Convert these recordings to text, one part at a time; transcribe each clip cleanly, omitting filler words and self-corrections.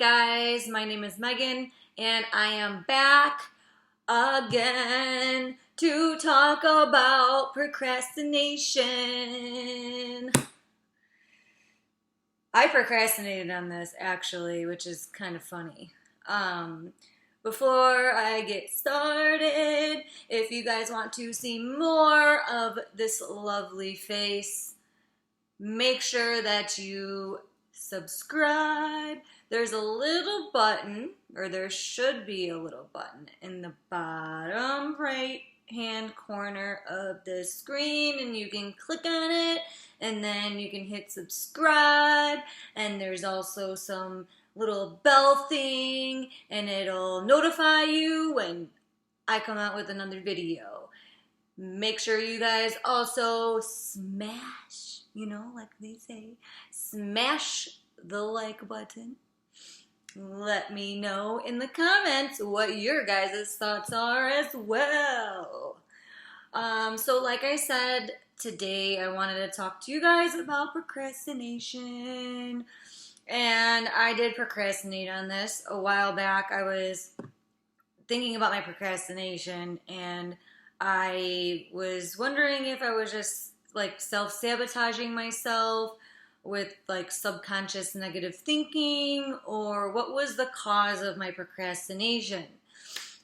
guys? My name is Megan, and I am back again to talk about procrastination. I procrastinated on this actually, which is kind of funny. Before I get started, if you guys want to see more of this lovely face, make sure that you subscribe. There's a little button, or there should be a little button in the bottom right hand corner of the screen, and you can click on it and then you can hit subscribe, and there's also some little bell thing and it'll notify you when I come out with another video. Make sure you guys also smash, like they say, smash the like button. Let me know in the comments what your guys' thoughts are as well. So like I said, today I wanted to talk to you guys about procrastination. And I did procrastinate on this a while back. I was thinking about my procrastination, and I was wondering if I was just like self-sabotaging myself with like subconscious negative thinking, or what was the cause of my procrastination.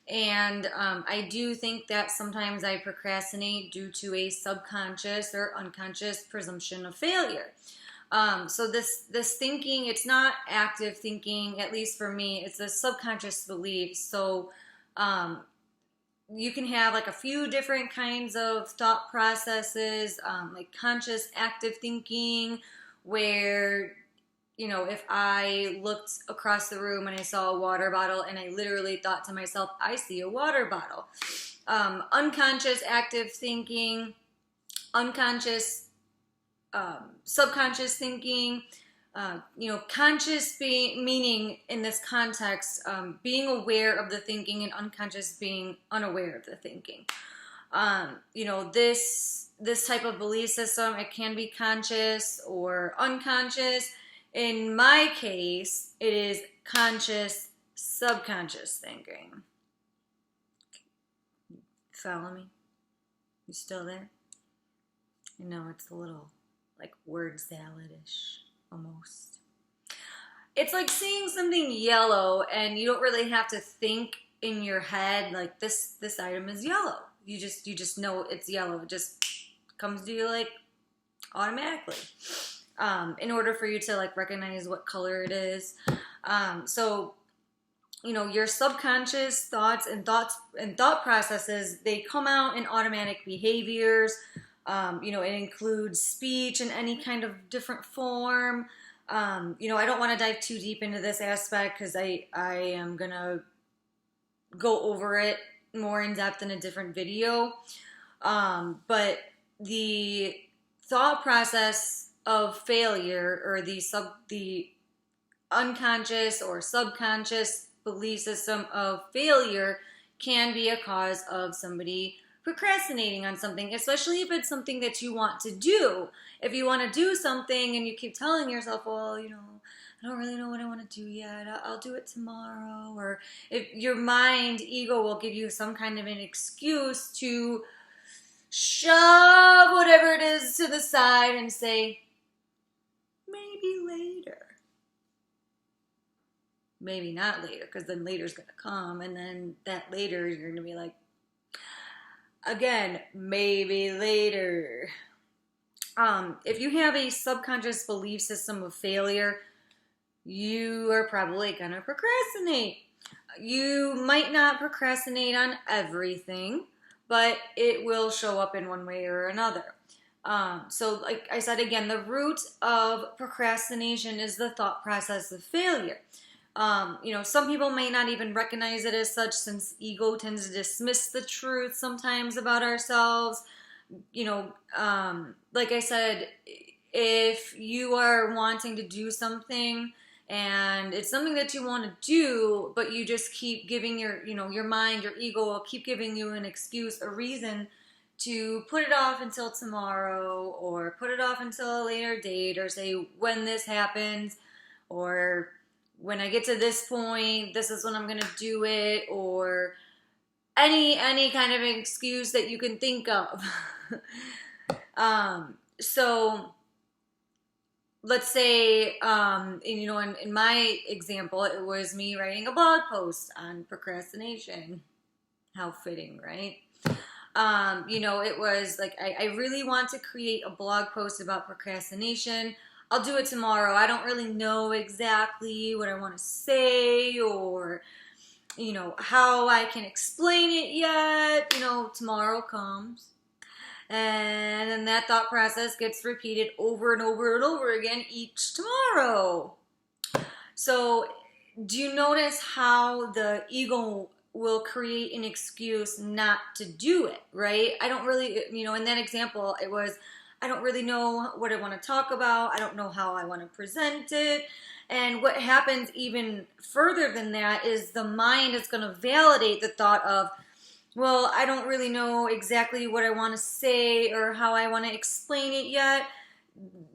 And I do think that sometimes I procrastinate due to a subconscious or unconscious presumption of failure. So this thinking, it's not active thinking, at least for me, it's a subconscious belief. So you can have like a few different kinds of thought processes, like conscious active thinking, where, if I looked across the room and I saw a water bottle and I literally thought to myself, I see a water bottle. Unconscious active thinking, subconscious thinking, conscious meaning in this context, being aware of the thinking, and unconscious being unaware of the thinking. This type of belief system, it can be conscious or unconscious. In my case, it is conscious, subconscious thinking. Follow me? You still there? I know it's a little like word salad-ish almost. It's like seeing something yellow and you don't really have to think in your head like this item is yellow. You just know it's yellow. It just comes to you like automatically. In order for you to like recognize what color it is. So your subconscious thoughts and thought processes, they come out in automatic behaviors. It includes speech in any kind of different form. I don't want to dive too deep into this aspect because I am going to go over it more in depth in a different video. But the thought process of failure, or the unconscious or subconscious belief system of failure, can be a cause of somebody procrastinating on something, especially if it's something that you want to do. If you want to do something and you keep telling yourself, well, I don't really know what I want to do yet, I'll do it tomorrow, or if your ego will give you some kind of an excuse to shove whatever it is to the side and say, maybe later. Maybe not later, because then later's going to come, and then that later you're going to be like, again, maybe later. If you have a subconscious belief system of failure, you are probably going to procrastinate. You might not procrastinate on everything, but it will show up in one way or another. So like I said, again, the root of procrastination is the thought process of failure. Some people may not even recognize it as such, since ego tends to dismiss the truth sometimes about ourselves. Like I said, if you are wanting to do something and it's something that you want to do, but you just keep giving your mind, your ego will keep giving you an excuse, a reason to put it off until tomorrow, or put it off until a later date, or say when this happens, or when I get to this point, this is when I'm going to do it, or any kind of excuse that you can think of. So let's say, in my example, it was me writing a blog post on procrastination. How fitting, right? It was like, I really want to create a blog post about procrastination. I'll do it tomorrow. I don't really know exactly what I want to say, or, how I can explain it yet. Tomorrow comes. And then that thought process gets repeated over and over and over again each tomorrow. So, do you notice how the ego will create an excuse not to do it, right? I don't really, in that example, it was, I don't really know what I want to talk about. I don't know how I want to present it. And what happens even further than that is the mind is going to validate the thought of, well, I don't really know exactly what I want to say or how I want to explain it yet.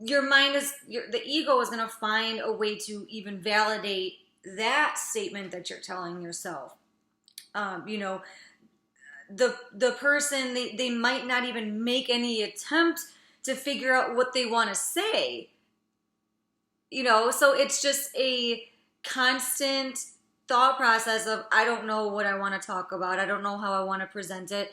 The ego is going to find a way to even validate that statement that you're telling yourself. The person, they might not even make any attempt to figure out what they want to say. So it's just a constant thought process of, I don't know what I want to talk about. I don't know how I want to present it.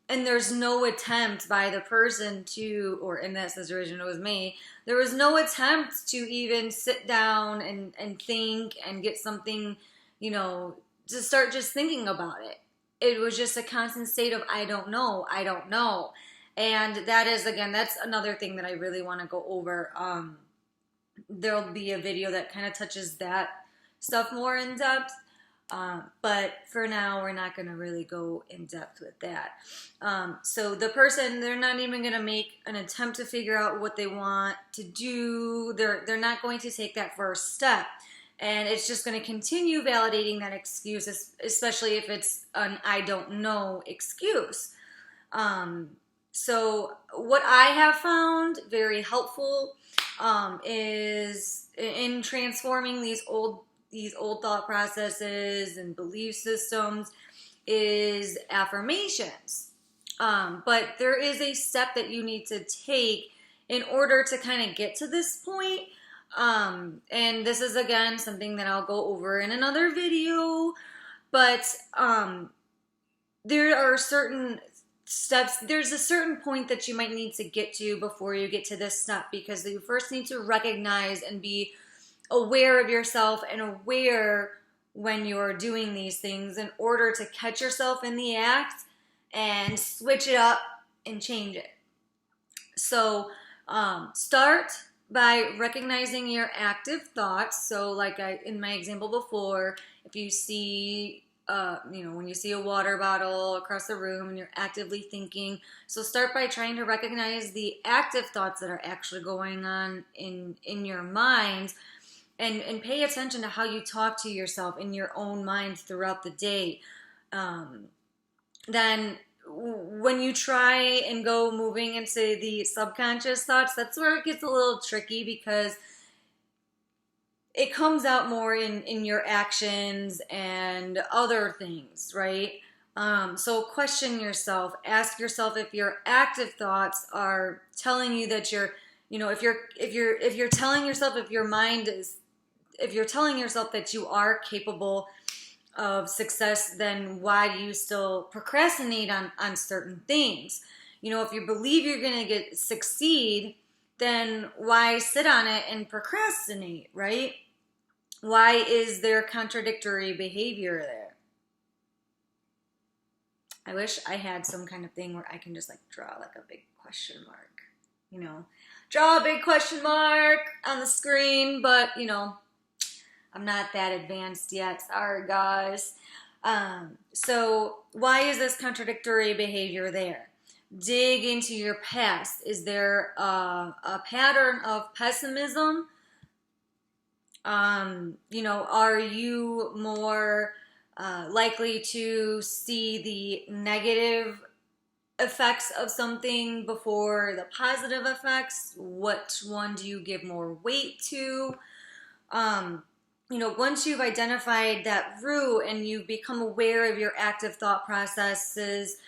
And there's no attempt by the person to, or in this situation it was me, there was no attempt to even sit down and think and get something, to start just thinking about it. It was just a constant state of, I don't know. And that is, again, that's another thing that I really want to go over. There'll be a video that kind of touches that stuff more in depth. But for now, we're not going to really go in depth with that. So the person, they're not even going to make an attempt to figure out what they want to do. They're not going to take that first step. And it's just going to continue validating that excuse, especially if it's an I don't know excuse. So what I have found very helpful is in transforming these old thought processes and belief systems is affirmations. But there is a step that you need to take in order to kind of get to this point. And this is, again, something that I'll go over in another video. But there are certain steps. There's a certain point that you might need to get to before you get to this step, because you first need to recognize and be aware of yourself and aware when you're doing these things in order to catch yourself in the act and switch it up and change it. So start by recognizing your active thoughts. So like in my example before, if you see, when you see a water bottle across the room and you're actively thinking, so start by trying to recognize the active thoughts that are actually going on in your mind. And pay attention to how you talk to yourself in your own mind throughout the day. Then when you try and go moving into the subconscious thoughts, that's where it gets a little tricky, because it comes out more in your actions and other things, right? So question yourself. Ask yourself if your active thoughts are telling you that you're telling yourself, if you're telling yourself that you are capable of success, then why do you still procrastinate on certain things? If you believe you're going to succeed, then why sit on it and procrastinate, right? Why is there contradictory behavior there? I wish I had some kind of thing where I can just draw a big question mark, draw a big question mark on the screen, but I'm not that advanced yet. Sorry, guys. So why is this contradictory behavior there? Dig into your past. Is there a pattern of pessimism? Are you more likely to see the negative effects of something before the positive effects? Which one do you give more weight to? once you've identified that root and you've become aware of your active thought processes,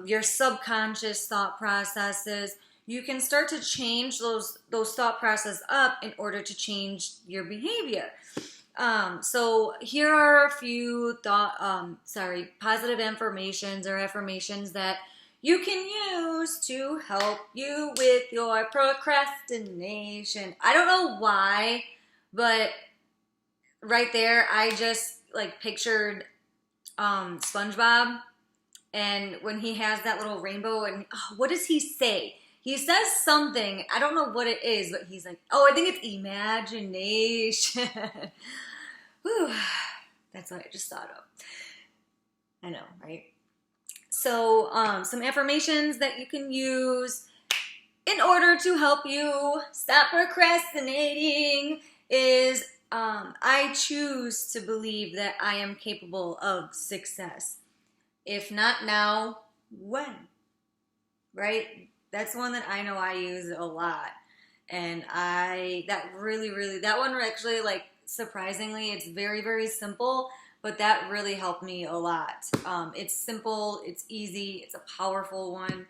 your subconscious thought processes, you can start to change those thought processes up in order to change your behavior. So here are a few positive affirmations or affirmations that you can use to help you with your procrastination. I don't know why, but right there, I just pictured SpongeBob, and when he has that little rainbow, and what does he say? He says something, I don't know what it is, but he's like, oh, I think it's imagination. Whew, that's what I just thought of. I know, right? So some affirmations that you can use in order to help you stop procrastinating is I choose to believe that I am capable of success. If not now, when? Right? That's one that I know I use a lot. And that one actually, surprisingly, it's very, very simple, but that really helped me a lot. It's simple, it's easy, it's a powerful one.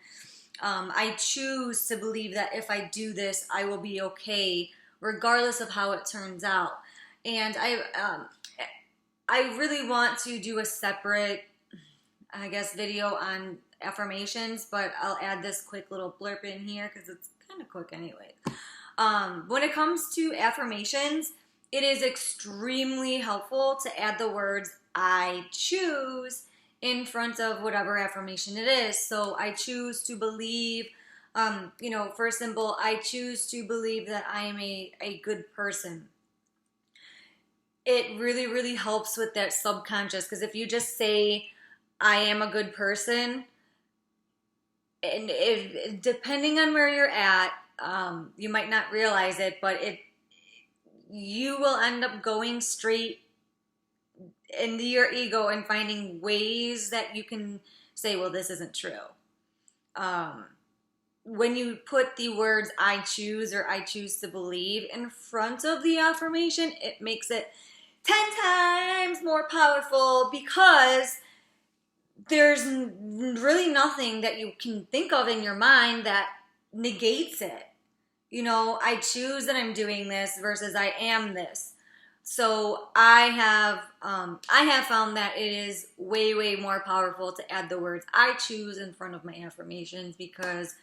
I choose to believe that if I do this, I will be okay, regardless of how it turns out. And I really want to do a separate, video on affirmations, but I'll add this quick little blurb in here because it's kind of quick anyway. When it comes to affirmations, it is extremely helpful to add the words I choose in front of whatever affirmation it is. So I choose to believe, for example, I choose to believe that I am a good person. It really, really helps with that subconscious, because if you just say, I am a good person, and depending on where you're at, you might not realize it, but you will end up going straight into your ego and finding ways that you can say, well, this isn't true. When you put the words I choose or I choose to believe in front of the affirmation, it makes it 10 times more powerful, because there's really nothing that you can think of in your mind that negates it. I choose that I'm doing this versus I am this. So I have found that it is way, way more powerful to add the words I choose in front of my affirmations, because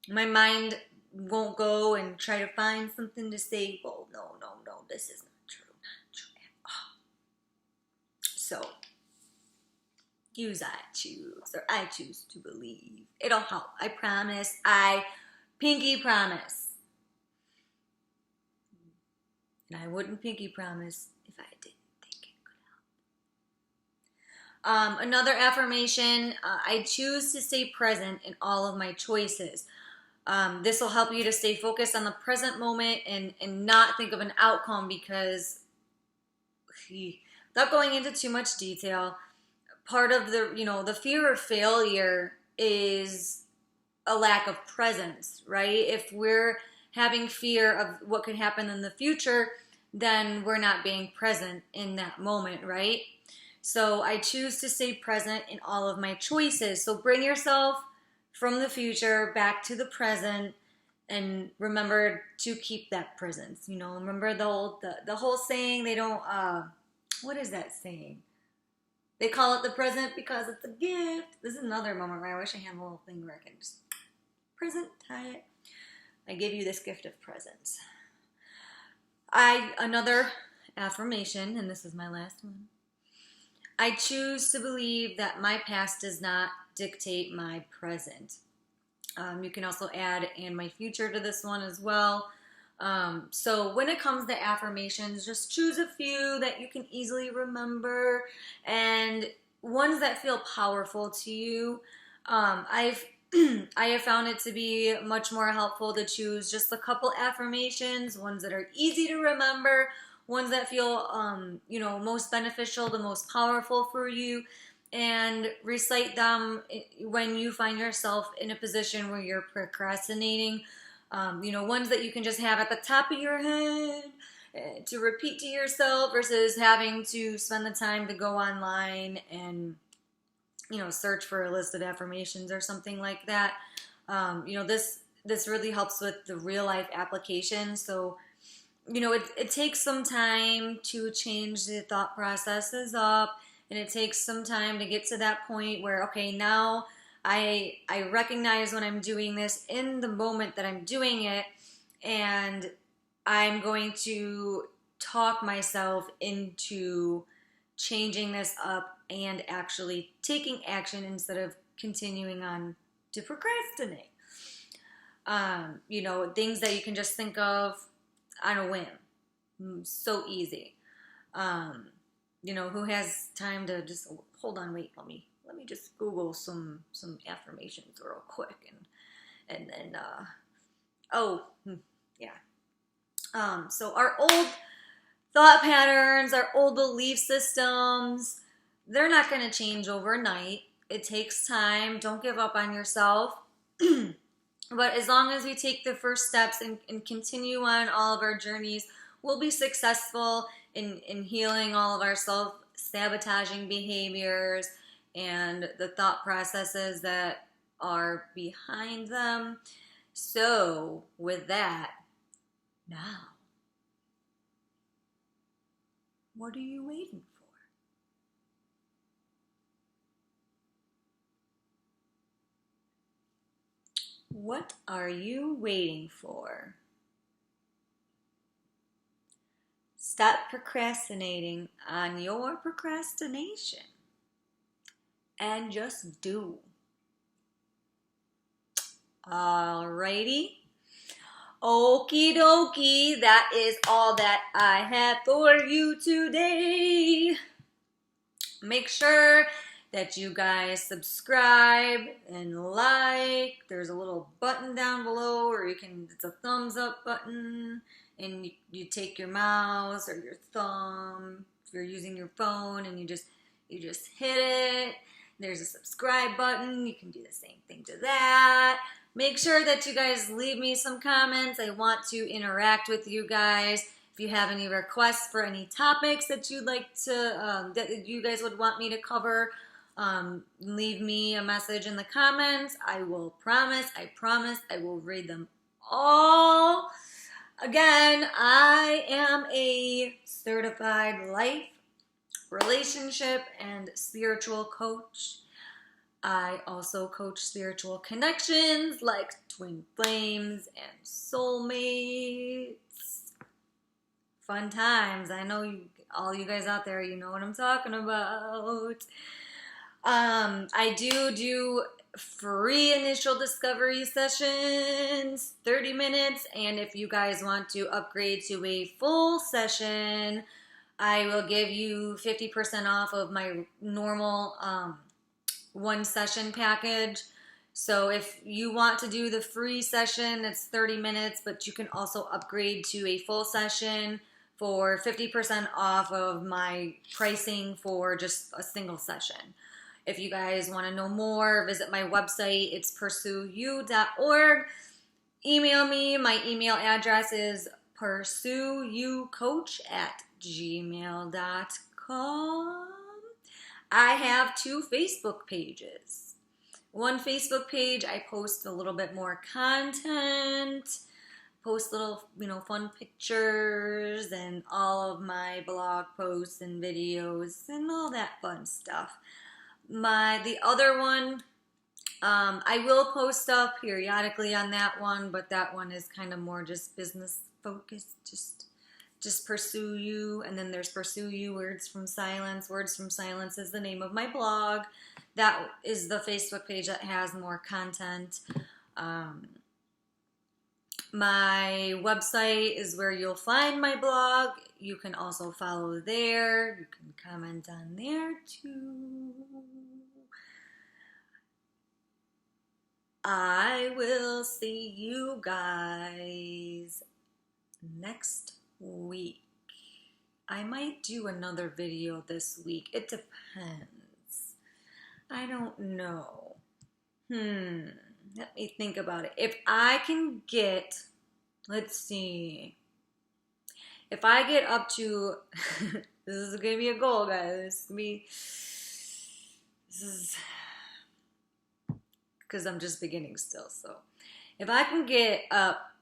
my mind won't go and try to find something to say, well, no, this is not true at all. So use I choose, or I choose to believe. It'll help. I promise. I pinky promise. And I wouldn't pinky promise if I didn't think it could help. Another affirmation, I choose to stay present in all of my choices. This will help you to stay focused on the present moment and not think of an outcome, because without going into too much detail, part of the fear of failure is a lack of presence, right? If we're having fear of what could happen in the future, then we're not being present in that moment, right? So I choose to stay present in all of my choices. So bring yourself from the future back to the present, and remember to keep that presence. Remember the whole saying, they don't, what is that saying? They call it the present because it's a gift. This is another moment where I wish I had a little thing where I can just present it. I give you this gift of presence. Another affirmation, and this is my last one. I choose to believe that my past does not dictate my present. You can also add and my future to this one as well. So when it comes to affirmations, just choose a few that you can easily remember and ones that feel powerful to you. I have found it to be much more helpful to choose just a couple affirmations, ones that are easy to remember, ones that feel, most beneficial, the most powerful for you, and recite them when you find yourself in a position where you're procrastinating. Ones that you can just have at the top of your head to repeat to yourself versus having to spend the time to go online and, search for a list of affirmations or something like that. This really helps with the real life application. So, it takes some time to change the thought processes up, and it takes some time to get to that point where, okay, now I recognize when I'm doing this in the moment that I'm doing it, and I'm going to talk myself into changing this up and actually taking action instead of continuing on to procrastinate. Things that you can just think of on a whim. So easy. Who has time to just hold on, wait, let me just Google some affirmations real quick and then yeah. So our old thought patterns, our old belief systems, they're not going to change overnight. It takes time. Don't give up on yourself. But as long as we take the first steps and continue on all of our journeys, we'll be successful in healing all of our self-sabotaging behaviors and the thought processes that are behind them. So, with that, now, what are you waiting for? What are you waiting for? Stop procrastinating on your procrastination and just do. Alrighty. Okie dokie, that is all that I have for you today. Make sure that you guys subscribe and like. There's a little button down below, or it's a thumbs up button, and you take your mouse or your thumb if you're using your phone, and you just hit it. There's a subscribe button. You can do the same thing to that. Make sure that you guys leave me some comments. I want to interact with you guys. If you have any requests for any topics that you'd like to, that you guys would want me to cover, leave me a message in the comments. I promise, I will read them all. Again, I am a certified life, relationship, and spiritual coach. I also coach spiritual connections like twin flames and soulmates. Fun times. I know all you guys out there, you know what I'm talking about. I do free initial discovery sessions, 30 minutes, and if you guys want to upgrade to a full session, I will give you 50% off of my normal one session package. So if you want to do the free session, it's 30 minutes, but you can also upgrade to a full session for 50% off of my pricing for just a single session. If you guys want to know more, visit my website. It's pursueyou.org. Email me. My email address is pursueyoucoach@gmail.com. I have 2 Facebook pages. One Facebook page, I post a little bit more content, post little, fun pictures and all of my blog posts and videos and all that fun stuff. The other one, I will post stuff periodically on that one, but that one is kind of more just business focused, just Pursue You. And then there's Pursue You Words from Silence. Words from Silence is the name of my blog. That is the Facebook page that has more content. My website is where you'll find my blog. You can also follow there. You can comment on there too. I will see you guys next week. I might do another video this week. It depends. I don't know. Let me think about it. If I can get, let's see. if I get up to, this is going to be a goal, guys. This is, because I'm just beginning still. So if I can get up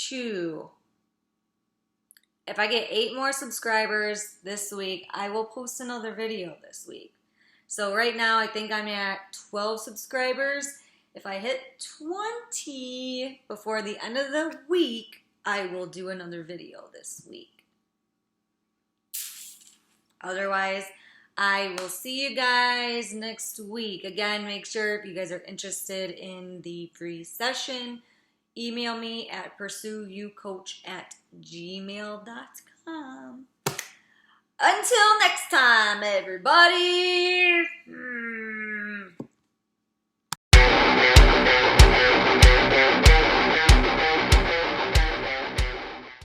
to, if I get 8 more subscribers this week, I will post another video this week. So right now, I think I'm at 12 subscribers. If I hit 20 before the end of the week, I will do another video this week. Otherwise, I will see you guys next week. Again, make sure if you guys are interested in the free session, email me at pursueyoucoach@gmail.com. Until next time, everybody.